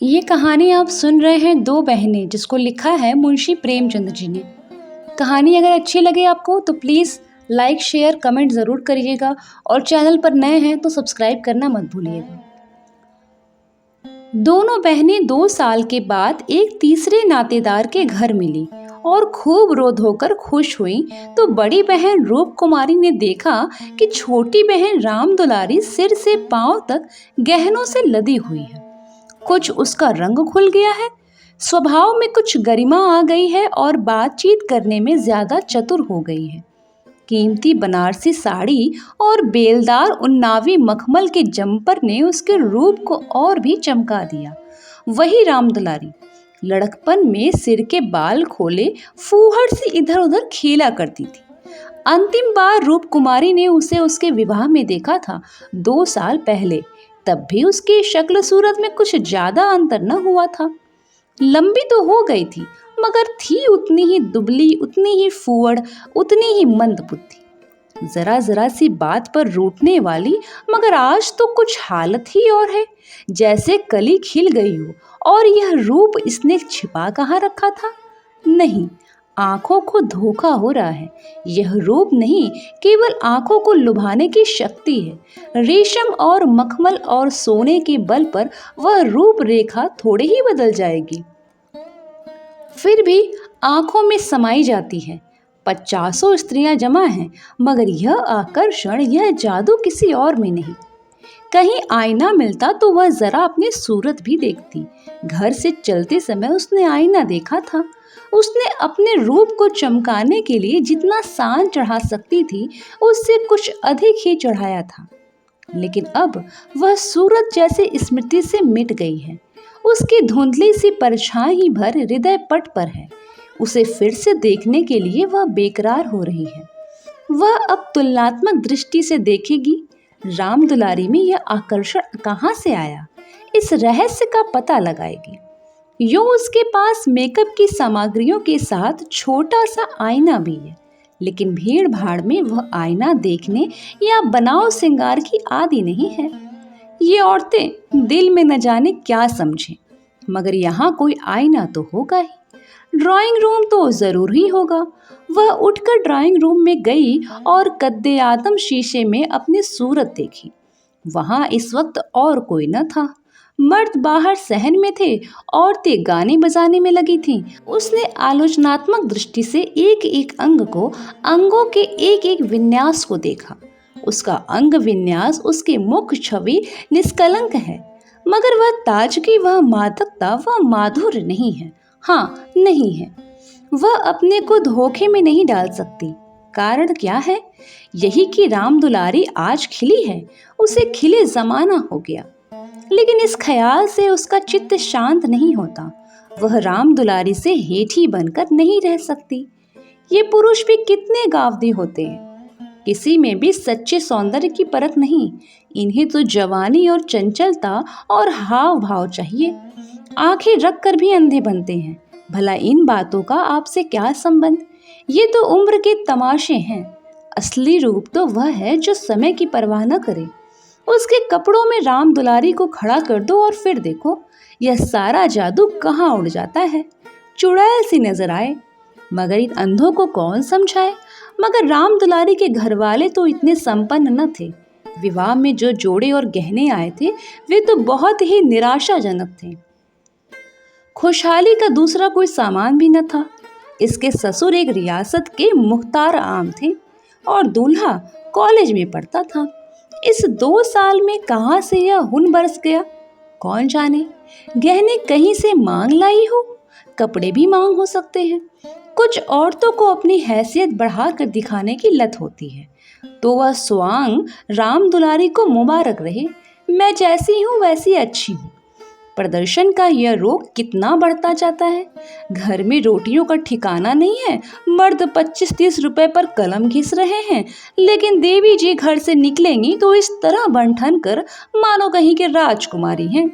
ये कहानी आप सुन रहे हैं दो बहनें जिसको लिखा है मुंशी प्रेमचंद जी ने। कहानी अगर अच्छी लगे आपको तो प्लीज़ लाइक शेयर कमेंट ज़रूर करिएगा और चैनल पर नए हैं तो सब्सक्राइब करना मत भूलिएगा। दोनों बहनें 2 साल के बाद एक तीसरे नातेदार के घर मिली और खूब रो धोकर खुश हुई तो बड़ी बहन रूप कुमारी ने देखा कि छोटी बहन राम दुलारी सिर से पांव तक गहनों से लदी हुई है। कुछ उसका रंग खुल गया है, स्वभाव में कुछ गरिमा आ गई है और बातचीत करने में ज्यादा चतुर हो गई है। कीमती बनारसी साड़ी और बेलदार उन्नावी मखमल के जम्पर ने उसके रूप को और भी चमका दिया। वही राम दुलारी लड़कपन में सिर के बाल खोले फूहड़ से इधर उधर खेला करती थी। अंतिम बार रूप कुमारी ने उसे उसके विवाह में देखा था 2 साल पहले। तब भी उसकी शक्ल सूरत में कुछ ज्यादा अंतर न हुआ था। लंबी तो हो गई थी मगर थी उतनी ही दुबली, उतनी ही फूहड़, उतनी ही मंदबुद्धि। जरा जरा सी बात पर रूठने वाली, मगर आज तो कुछ हालत ही और है, जैसे कली खिल गई हो। और यह रूप इसने छिपा कहाँ रखा था? नहीं, आंखों को धोखा हो रहा है। यह रूप नहीं, केवल आंखों को लुभाने की शक्ति है। रेशम और मखमल और सोने के बल पर वह रूप रेखा थोड़े ही बदल जाएगी, फिर भी आंखों में समाई जाती है। 50 स्त्रियां जमा हैं, मगर यह आकर्षण, यह जादू किसी और में नहीं। कहीं आईना मिलता तो वह जरा अपनी सूरत भी देखती। घर से चलते समय उसने आईना देखा था। उसने अपने रूप को चमकाने के लिए जितना सान चढ़ा सकती थी उससे कुछ अधिक ही चढ़ाया था। लेकिन अब वह सूरत जैसे स्मृति से मिट गई है। उसकी धुंधली सी परछाई भर हृदय पट पर है। उसे फिर से देखने के लिए वह बेकरार हो रही है। वह अब तुलनात्मक दृष्टि से देखेगी। राम दुलारी में यह आकर्षण कहाँ से आया, इस रहस्य का पता लगाएगी। यूं उसके पास मेकअप की सामग्रियों के साथ छोटा सा आईना भी है, लेकिन भीड़ भाड़ में वह आईना देखने या बनाव श्रृंगार की आदी नहीं है। ये औरतें दिल में न जाने क्या समझें, मगर यहाँ कोई आईना तो होगा ही। ड्राइंग रूम तो जरूर ही होगा। वह उठकर ड्राइंग रूम में गई और कद्दे आदम शीशे में अपनी सूरत देखी। वहां इस वक्त और कोई न था। मर्द बाहर सहन में थे, औरतें गाने बजाने में लगी थीं। उसने आलोचनात्मक दृष्टि से एक एक अंग को, अंगों के एक एक विन्यास को देखा। उसका अंग विन्यास, उसकी मुख छवि निष्कलंक है, मगर वह ताजगी, वह मादकता, वह माधुर्य नहीं है। हाँ, नहीं है। वह अपने को धोखे में नहीं डाल सकती। कारण क्या है? यही कि राम दुलारी आज खिली है, उसे खिले जमाना हो गया। लेकिन इस ख्याल से उसका चित्त शांत नहीं होता। वह राम दुलारी से हेठी बनकर नहीं रह सकती। ये पुरुष भी कितने गावदी होते हैं, किसी में भी सच्चे सौंदर्य की परख नहीं। इन्हें तो जवानी और चंचलता और हाव भाव चाहिए। आंखें रख कर भी अंधे बनते हैं। भला इन बातों का आपसे क्या संबंध? ये तो उम्र के तमाशे हैं। असली रूप तो वह है जो समय की परवाह न करे। उसके कपड़ों में राम दुलारी को खड़ा कर दो और फिर देखो, यह सारा जादू कहाँ उड़ जाता है। चुड़ैल सी नजर आए, मगर इन अंधों को कौन समझाए। मगर राम दुलारी के घर वाले तो इतने संपन्न न थे। विवाह में जो जोड़े और गहने आए थे वे तो बहुत ही निराशाजनक थे। खुशहाली का दूसरा कोई सामान भी न था। इसके ससुर एक रियासत के मुख्तार आम थे और दूल्हा कॉलेज में पढ़ता था। इस 2 साल में कहाँ से यह हुन बरस गया, कौन जाने। गहने कहीं से मांग लाई हो, कपड़े भी मांग हो सकते हैं। कुछ औरतों को अपनी हैसियत बढ़ाकर दिखाने की लत होती है, तो वह स्वांग राम दुलारी को मुबारक रहे। मैं जैसी हूँ वैसी अच्छी हूँ। प्रदर्शन का यह रोग कितना बढ़ता जाता है। घर में रोटियों का ठिकाना नहीं है। मर्द 25-30 रुपए पर कलम घिस रहे हैं, लेकिन देवी जी घर से निकलेंगी तो इस तरह बन ठन कर मानो कहीं के राजकुमारी हैं।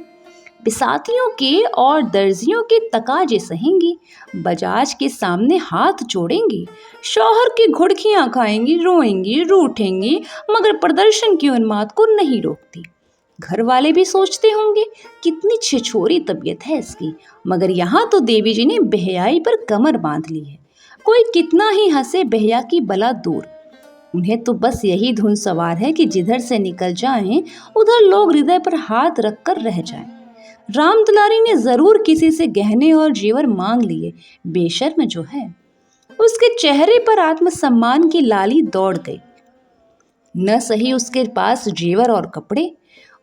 बिसातियों के और दर्जियों के तकाजे सहेंगी, बजाज के सामने हाथ जोड़ेंगी, शौहर की घुड़कियां खाएंगी, रोएंगी, रूठेंगी, मगर प्रदर्शन की उन्माद को नहीं रोकती। घर वाले भी सोचते होंगे कितनी छिछोरी तबीयत है इसकी, मगर यहाँ तो देवी जी ने बेहयाई पर कमर बांध ली है। कोई कितना ही हंसे, बेहया की बला दूर। उन्हें तो बस यही धुन सवार है कि जिधर से निकल जाएं उधर लोग हृदय पर हाथ रखकर रह जाएं। राम दुलारी ने जरूर किसी से गहने और जेवर मांग लिए, बेशर्म जो है। उसके चेहरे पर आत्मसम्मान की लाली दौड़ गई। न सही उसके पास जेवर और कपड़े,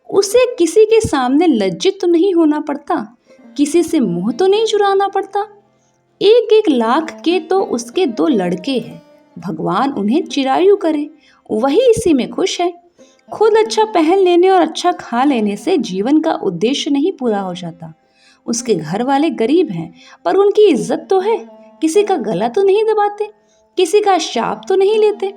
उसे किसी के सामने लज्जित तो नहीं होना पड़ता, किसी से मुंह तो नहीं चुराना पड़ता। 1-1 लाख के तो उसके 2 लड़के हैं, भगवान उन्हें चिरायु करे, वही इसी में खुश है। खुद अच्छा पहन लेने और अच्छा खा लेने से जीवन का उद्देश्य नहीं पूरा हो जाता। उसके घर वाले गरीब हैं, पर उनकी इज्जत तो है, किसी का गला तो नहीं दबाते, किसी का शाप तो नहीं लेते।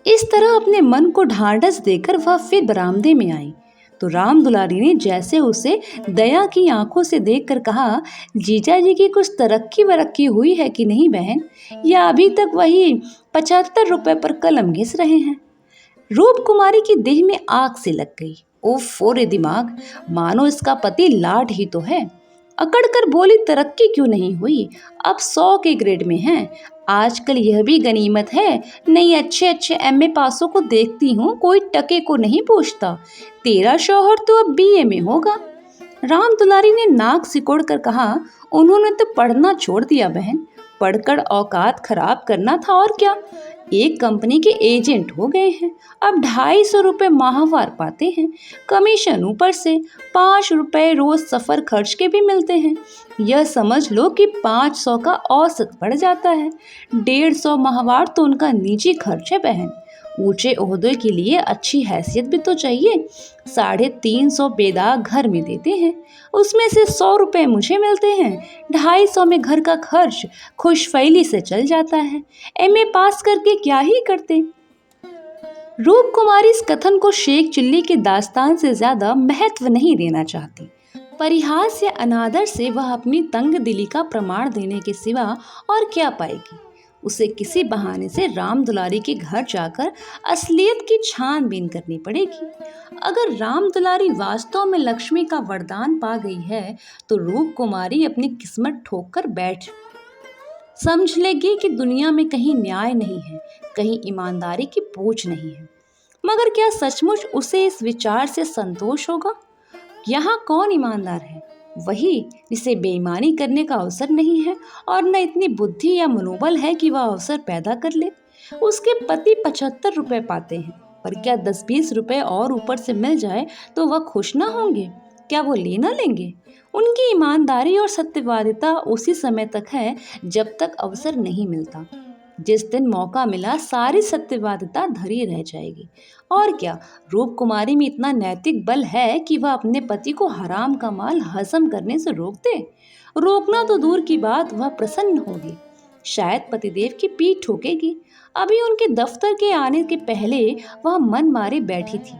इस तरह अपने मन को ढांढस देकर वह फिर बरामदे में आई तो राम दुलारी ने जैसे उसे दया की आंखों से देखकर कहा, जीजा जी की कुछ तरक्की वरक्की हुई है कि नहीं बहन, या अभी तक वही 75 रुपए पर कलम घिस रहे हैं। रूप कुमारी की देह में आग से लग गई। ओफो रे दिमाग, मानो इसका पति लाट ही तो है। अकड़ कर बोली, तरक्की क्यों नहीं हुई, अब 100 के ग्रेड में हैं। आजकल यह भी गनीमत है, नहीं अच्छे अच्छे एमए पासों को देखती हूँ कोई टके को नहीं पूछता। तेरा शौहर तो अब बीए में होगा। राम दुलारी ने नाक सिकोड़ कर कहा, उन्होंने तो पढ़ना छोड़ दिया बहन, पढ़कर औकात खराब करना था और क्या। एक कंपनी के एजेंट हो गए हैं, अब 250 रुपये माहवार पाते हैं, कमीशन ऊपर से 5 रुपये रोज सफर खर्च के भी मिलते हैं। यह समझ लो कि 500 का औसत पड़ जाता है। 150 माहवार तो उनका निजी खर्च है बहन। ऊंचे ओहदे के लिए अच्छी हैसियत भी तो चाहिए। 350 बेदाग घर में देते हैं, उसमें से 100 रुपये मुझे मिलते हैं। 250 में घर का खर्च खुशफैली से चल जाता है। एमए पास करके क्या ही करते। रूप कुमारी इस कथन को शेख चिल्ली के दास्तान से ज्यादा महत्व नहीं देना चाहती। परिहास या अनादर से वह अपनी तंग दिली का प्रमाण देने के सिवा और क्या पाएगी। उसे किसी बहाने से राम दुलारी के घर जाकर असलियत की छानबीन करनी पड़ेगी। अगर राम दुलारी वास्तव में लक्ष्मी का वरदान पा गई है तो रूप कुमारी अपनी किस्मत ठोक कर बैठ समझ लेगी कि दुनिया में कहीं न्याय नहीं है, कहीं ईमानदारी की पूछ नहीं है। मगर क्या सचमुच उसे इस विचार से संतोष होगा? यहाँ कौन ईमानदार है? वही जिसे बेईमानी करने का अवसर नहीं है और न इतनी बुद्धि या मनोबल है कि वह अवसर पैदा कर ले। उसके पति 75 रुपए पाते हैं, पर क्या 10-20 रुपए और ऊपर से मिल जाए तो वह खुश ना होंगे? क्या वो ले ना लेंगे? उनकी ईमानदारी और सत्यवादिता उसी समय तक है जब तक अवसर नहीं मिलता। जिस दिन मौका मिला सारी सत्यवादिता धरी रह जाएगी। और क्या रूप कुमारी में इतना नैतिक बल है कि वह अपने पति को हराम का माल हजम करने से रोक दे? रोकना तो दूर की बात, वह प्रसन्न होगी, शायद पतिदेव की पीठ ठोकेगी। अभी उनके दफ्तर के आने के पहले वह मन मारे बैठी थी,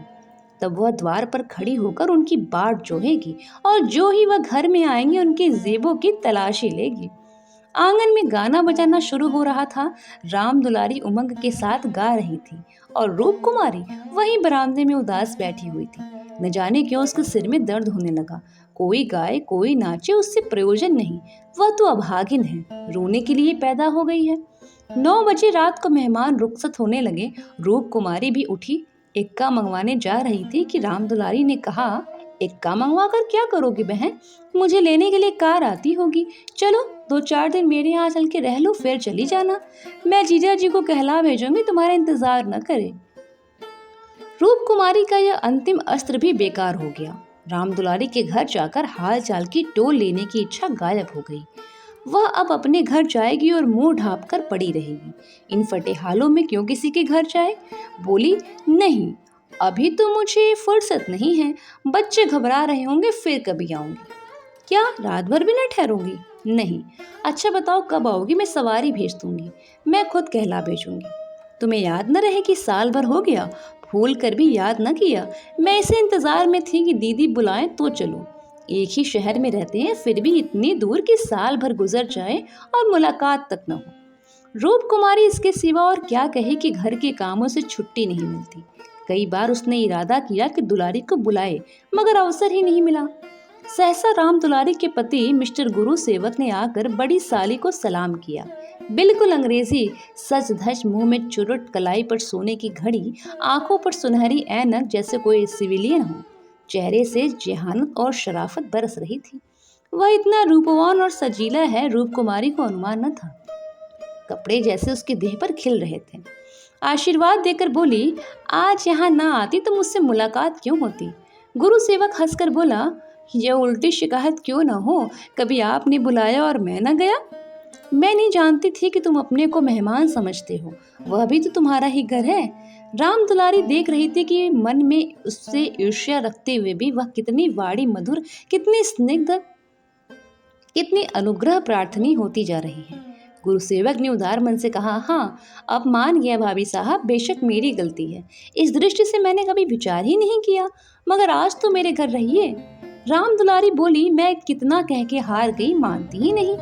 तब वह द्वार पर खड़ी होकर उनकी बाट जोहेगी और जो ही वह घर में आएंगे उनके जेबों की तलाशी लेगी। आंगन में गाना बजाना शुरू हो रहा था। राम दुलारी उमंग के साथ गा रही थी और रूप कुमारी वहीं बरामदे में उदास बैठी हुई थी। न जाने क्यों उसके सिर में दर्द होने लगा। कोई गाए कोई नाचे, उससे प्रयोजन नहीं, वह तो अभागिन है, रोने के लिए पैदा हो गई है। 9 बजे रात को मेहमान रुखसत होने लगे। रूप कुमारी भी उठी, इक्का मंगवाने जा रही थी कि राम दुलारी ने कहा, इक्का मंगवा कर क्या करोगी बहन, मुझे लेने के लिए कार आती होगी। चलो 2-4 दिन मेरे यहाँ चल के रह लो, फिर चली जाना। मैं जीजा जी को कहला भेजूंगी, तुम्हारा इंतजार न करे। रूप कुमारी का यह अंतिम अस्त्र भी बेकार हो गया। राम दुलारी के घर जाकर हाल चाल की टोल लेने की इच्छा गायब हो गई। वह अब अपने घर जाएगी और मुंह ढांप कर पड़ी रहेगी। इन फटे हालों में क्यों किसी के घर जाए? बोली, नहीं अभी तो मुझे फुर्सत नहीं है, बच्चे घबरा रहे होंगे, फिर कभी आऊंगी। क्या रात भर भी न ठहरूंगी? नहीं। अच्छा बताओ कब आओगी, मैं सवारी भेज दूंगी, मैं खुद कहला भेजूंगी। तुम्हें याद न रहे कि साल भर हो गया, भूल कर भी याद न किया। मैं इसे इंतजार में थी कि दीदी बुलाएं तो चलो। एक ही शहर में रहते हैं, फिर भी इतनी दूर कि साल भर गुजर जाए और मुलाकात तक न हो। रूप कुमारी इसके सिवा और क्या कहे कि घर के कामों से छुट्टी नहीं मिलती। कई बार उसने इरादा किया कि दुलारी को बुलाए, मगर अवसर ही नहीं मिला। सहसा राम दुलारी के पति मिस्टर गुरु सेवक ने आकर बड़ी साली को सलाम किया। बिल्कुल अंग्रेजी, सच धज, मुंह में चुरुट, कलाई पर सोने की घड़ी, आंखों पर सुनहरी ऐनक, जैसे कोई सिविलियन हो। चेहरे से जेहानत और शराफत बरस रही थी। वह इतना रूपवान और सजीला है, रूप कुमारी को अनुमान न था। कपड़े जैसे उसके देह पर खिल रहे थे। आशीर्वाद देकर बोली, आज यहाँ ना आती तो मुझसे मुलाकात क्यों होती। गुरु सेवक हंसकर बोला, यह उल्टी शिकायत क्यों न हो, कभी आपने बुलाया और मैं न गया। मैं नहीं जानती थी कि तुम अपने को मेहमान समझते हो, वह भी तो तुम्हारा ही घर है। राम दुलारी देख रही थी कि मन में उससे ईर्ष्या रखते हुए भी वह कितनी वाणी मधुर, कितनी स्निग्ध, कितनी अनुग्रह प्रार्थनी होती जा रही है। गुरु सेवक ने उदार मन से कहा, हाँ अब मान गया भाभी साहब, बेशक मेरी गलती है। इस दृष्टि से मैंने कभी विचार ही नहीं किया, मगर आज तो मेरे घर रहिए। राम दुलारी बोली, मैं कितना कह के हार गई, मानती ही नहीं।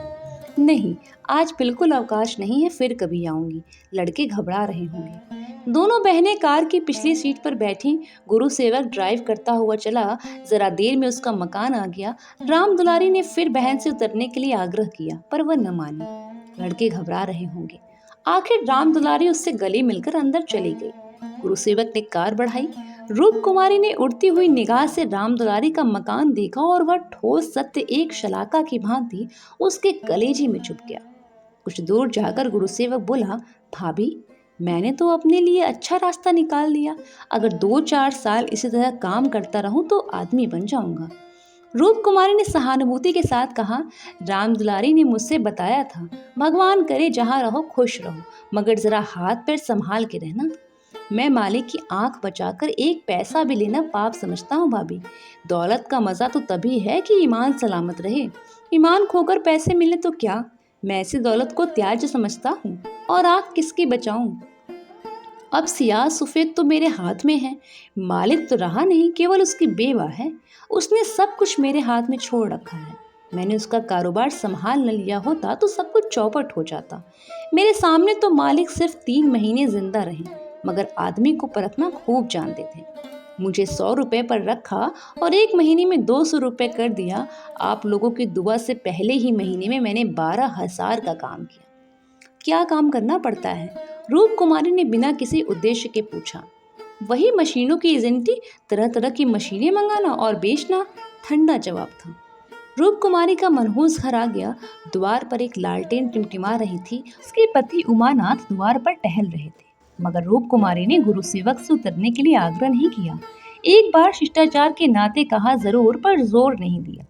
नहीं, आज बिल्कुल अवकाश नहीं है, फिर कभी आऊंगी। लड़के घबरा रहे होंगे। दोनों बहनें कार की पिछली सीट पर बैठी। गुरु सेवक ड्राइव करता हुआ चला। जरा देर में उसका मकान आ गया। राम दुलारी ने फिर बहन से उतरने के लिए आग्रह किया, पर वह न मानी। लड़के घबरा रहे होंगे। आखिर राम दुलारी उससे गले मिलकर अंदर चली गई। गुरु सेवक ने कार बढ़ाई। रूप कुमारी ने उड़ती हुई निगाह से राम दुलारी का मकान देखा और वह ठोस सत्य एक शलाका की भांति उसके कलेजे में चुभ गया। कुछ दूर जाकर गुरु सेवक बोला, भाभी मैंने तो अपने लिए अच्छा रास्ता निकाल लिया। अगर 2-4 साल इसी तरह काम करता रहूं तो आदमी बन जाऊंगा। रूप कुमारी ने सहानुभूति के साथ कहा, राम दुलारी ने मुझसे बताया था, भगवान करे जहाँ रहो खुश रहो, मगर जरा हाथ पैर संभाल के रहना। मैं मालिक की आंख बचाकर एक पैसा भी लेना पाप समझता हूँ भाभी। दौलत का मजा तो तभी है कि ईमान सलामत रहे। ईमान खोकर पैसे मिले तो क्या, मैं ऐसी दौलत को त्याज्य समझता हूँ। और आंख किसकी बचाऊं। अब सियाह सफेद तो मेरे हाथ में है। मालिक तो रहा नहीं, केवल उसकी बेवा है। उसने सब कुछ मेरे हाथ में छोड़ रखा है। मैंने उसका कारोबार संभाल न लिया होता तो सब कुछ चौपट हो जाता। मेरे सामने तो मालिक सिर्फ 3 महीने जिंदा रहे, मगर आदमी को परखना खूब जानते थे। मुझे 100 रुपए पर रखा और 1 महीने में 200 रुपए कर दिया। आप लोगों की दुआ से पहले ही महीने में मैंने 12,000 का काम किया। क्या काम करना पड़ता है? रूप कुमारी ने बिना किसी उद्देश्य के पूछा। वही मशीनों की एजेंटी, तरह तरह की मशीनें मंगाना और बेचना, ठंडा जवाब था। रूप कुमारी का मनहूस घर आ गया। द्वार पर एक लालटेन टिमटिमा रही थी। उसके पति उमानाथ द्वार पर टहल रहे थे, मगर रूप कुमारी ने गुरु सेवक से उतरने के लिए आग्रह नहीं किया। एक बार शिष्टाचार के नाते कहा जरूर, पर जोर नहीं दिया।